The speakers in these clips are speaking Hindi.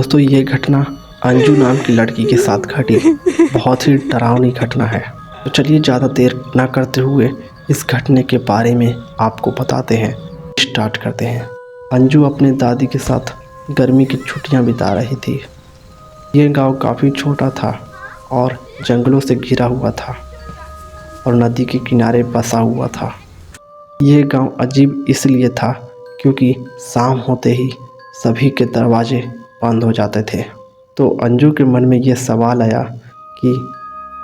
दोस्तों ये घटना अंजू नाम की लड़की के साथ घटी बहुत ही डरावनी घटना है। तो चलिए ज़्यादा देर ना करते हुए इस घटने के बारे में आपको बताते हैं। स्टार्ट करते हैं। अंजू अपने दादी के साथ गर्मी की छुट्टियां बिता रही थी। ये गांव काफ़ी छोटा था और जंगलों से घिरा हुआ था और नदी के किनारे बसा हुआ था। ये गांव अजीब इसलिए था क्योंकि शाम होते ही सभी के दरवाजे बंद हो जाते थे। तो अंजू के मन में ये सवाल आया कि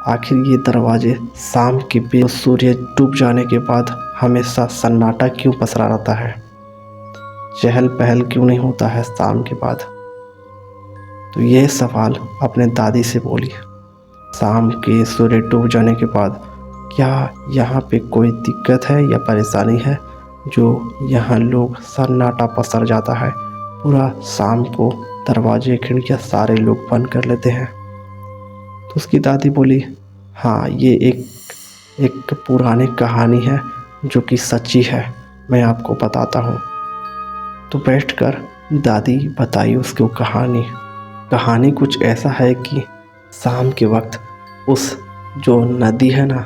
आखिर ये दरवाजे शाम के बेर सूर्य डूब जाने के बाद हमेशा सन्नाटा क्यों पसरा रहता है, चहल पहल क्यों नहीं होता है शाम के बाद। तो ये सवाल अपने दादी से बोली। शाम के सूर्य डूब जाने के बाद क्या यहाँ पे कोई दिक्कत है या परेशानी है जो यहाँ लोग सन्नाटा पसर जाता है, पूरा शाम को दरवाजे खिड़कियाँ सारे लोग बंद कर लेते हैं। तो उसकी दादी बोली, हाँ ये एक पुरानी कहानी है जो कि सच्ची है, मैं आपको बताता हूँ। तो बैठकर दादी बताई उसको कहानी कुछ ऐसा है कि शाम के वक्त उस जो नदी है ना,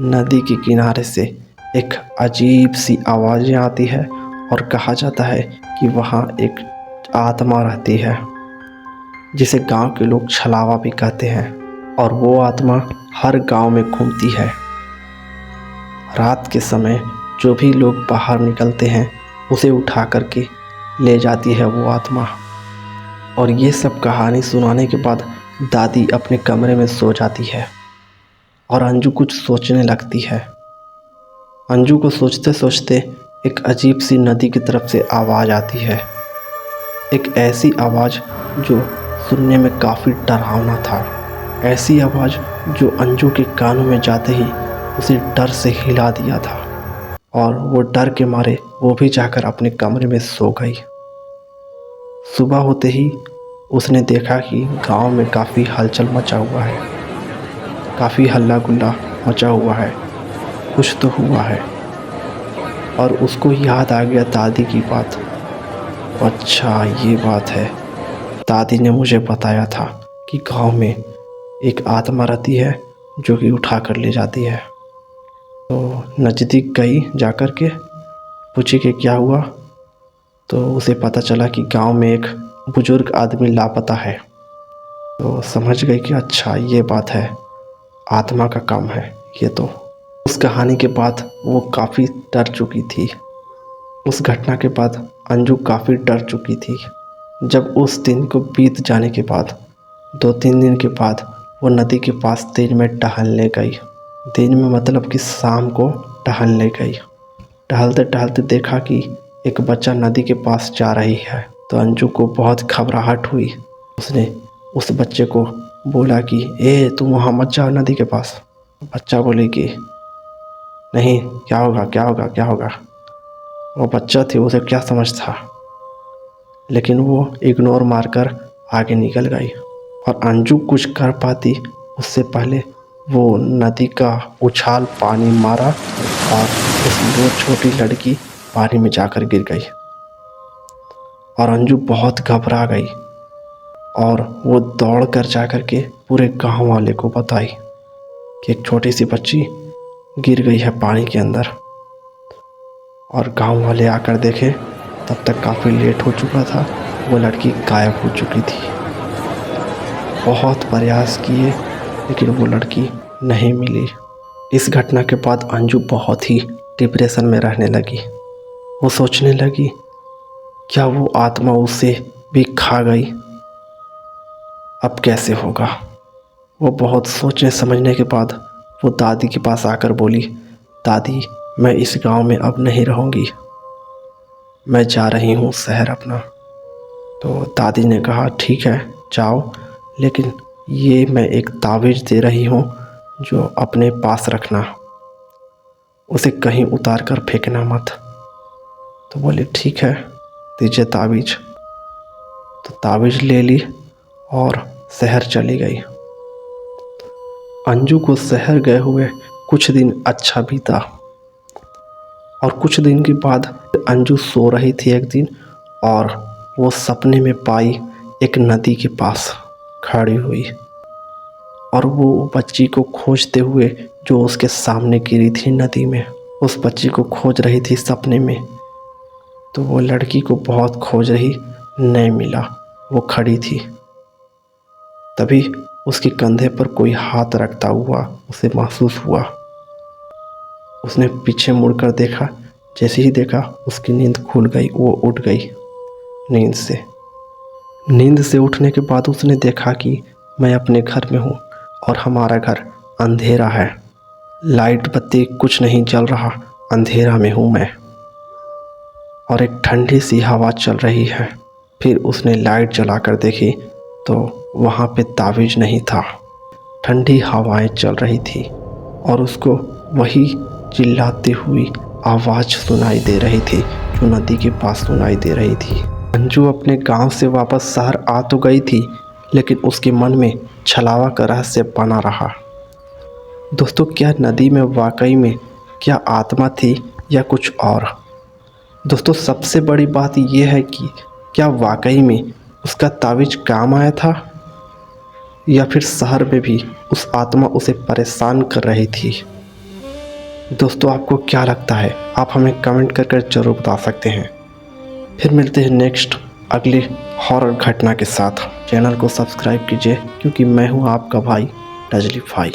नदी के किनारे से एक अजीब सी आवाज़ें आती है और कहा जाता है कि वहाँ एक आत्मा रहती है जिसे गांव के लोग छलावा भी कहते हैं, और वो आत्मा हर गांव में घूमती है। रात के समय जो भी लोग बाहर निकलते हैं उसे उठा करके ले जाती है वो आत्मा। और ये सब कहानी सुनाने के बाद दादी अपने कमरे में सो जाती है और अंजू कुछ सोचने लगती है। अंजू को सोचते सोचते एक अजीब सी नदी की तरफ से आवाज़ आती है, एक ऐसी आवाज़ जो सुनने में काफ़ी डरावना था। ऐसी आवाज़ जो अंजू के कानों में जाते ही उसे डर से हिला दिया था और वो डर के मारे वो भी जाकर अपने कमरे में सो गई। सुबह होते ही उसने देखा कि गांव में काफ़ी हलचल मचा हुआ है, काफ़ी हल्ला गुल्ला मचा हुआ है, कुछ तो हुआ है। और उसको याद आ गया दादी की बात। अच्छा ये बात है, दादी ने मुझे बताया था कि गांव में एक आत्मा रहती है जो कि उठा कर ले जाती है। तो नज़दीक गई, जाकर के पूछी कि क्या हुआ। तो उसे पता चला कि गांव में एक बुजुर्ग आदमी लापता है। तो समझ गई कि अच्छा ये बात है, आत्मा का काम है ये। तो उस कहानी के बाद वो काफ़ी डर चुकी थी। उस घटना के बाद अंजू काफ़ी डर चुकी थी। जब उस दिन को बीत जाने के बाद 2-3 दिन के बाद वो नदी के पास दिन में टहलने गई। दिन में मतलब कि शाम को टहलने गई। टहलते टहलते देखा कि एक बच्चा नदी के पास जा रही है। तो अंजू को बहुत घबराहट हुई। उसने उस बच्चे को बोला कि ए तुम वहाँ मत जाओ नदी के पास। बच्चा बोले कि नहीं, क्या होगा क्या होगा क्या होगा। वो बच्चा थी, उसे क्या समझ था, लेकिन वो इग्नोर मारकर आगे निकल गई। और अंजू कुछ कर पाती उससे पहले वो नदी का उछाल पानी मारा और उस वो छोटी लड़की पानी में जाकर गिर गई। और अंजू बहुत घबरा गई और वो दौड़ कर जाकर के पूरे गांव वाले को बताई कि एक छोटी सी बच्ची गिर गई है पानी के अंदर। और गांव वाले आकर देखे तब तक काफ़ी लेट हो चुका था, वो लड़की गायब हो चुकी थी। बहुत प्रयास किए लेकिन वो लड़की नहीं मिली। इस घटना के बाद अंजू बहुत ही डिप्रेशन में रहने लगी। वो सोचने लगी क्या वो आत्मा उसे भी खा गई, अब कैसे होगा। वो बहुत सोचने समझने के बाद वो दादी के पास आकर बोली, दादी मैं इस गांव में अब नहीं रहूँगी, मैं जा रही हूँ शहर अपना। तो दादी ने कहा ठीक है जाओ, लेकिन ये मैं एक तावीज़ दे रही हूँ जो अपने पास रखना, उसे कहीं उतार कर फेंकना मत। तो बोले ठीक है दीजिए तावीज़। तो तावीज़ ले ली और शहर चली गई। अंजू को शहर गए हुए कुछ दिन अच्छा बीता और कुछ दिन के बाद अंजू सो रही थी एक दिन और वो सपने में पाई एक नदी के पास खड़ी हुई और वो बच्ची को खोजते हुए जो उसके सामने गिरी थी नदी में, उस बच्ची को खोज रही थी सपने में। तो वो लड़की को बहुत खोज रही, नहीं मिला, वो खड़ी थी। तभी उसके कंधे पर कोई हाथ रखता हुआ उसे महसूस हुआ। उसने पीछे मुड़कर देखा, जैसे ही देखा उसकी नींद खुल गई, वो उठ गई नींद से उठने के बाद उसने देखा कि मैं अपने घर में हूँ और हमारा घर अंधेरा है, लाइट बत्ती कुछ नहीं जल रहा, अंधेरा में हूँ मैं और एक ठंडी सी हवा चल रही है। फिर उसने लाइट जलाकर देखी तो वहाँ पे तावीज़ नहीं था, ठंडी हवाएं चल रही थी और उसको वही चिल्लाती हुई आवाज़ सुनाई दे रही थी जो नदी के पास सुनाई दे रही थी। अंजू अपने गांव से वापस शहर आ तो गई थी, लेकिन उसके मन में छलावा का रहस्य बना रहा। दोस्तों, क्या नदी में वाकई में क्या आत्मा थी या कुछ और? दोस्तों, सबसे बड़ी बात यह है कि क्या वाकई में उसका तावीज़ काम आया था या फिर शहर में भी उस आत्मा उसे परेशान कर रही थी? दोस्तों, आपको क्या लगता है? आप हमें कमेंट कर ज़रूर बता सकते हैं। फिर मिलते हैं नेक्स्ट अगली हॉरर घटना के साथ। चैनल को सब्सक्राइब कीजिए क्योंकि मैं हूँ आपका भाई डजली भाई।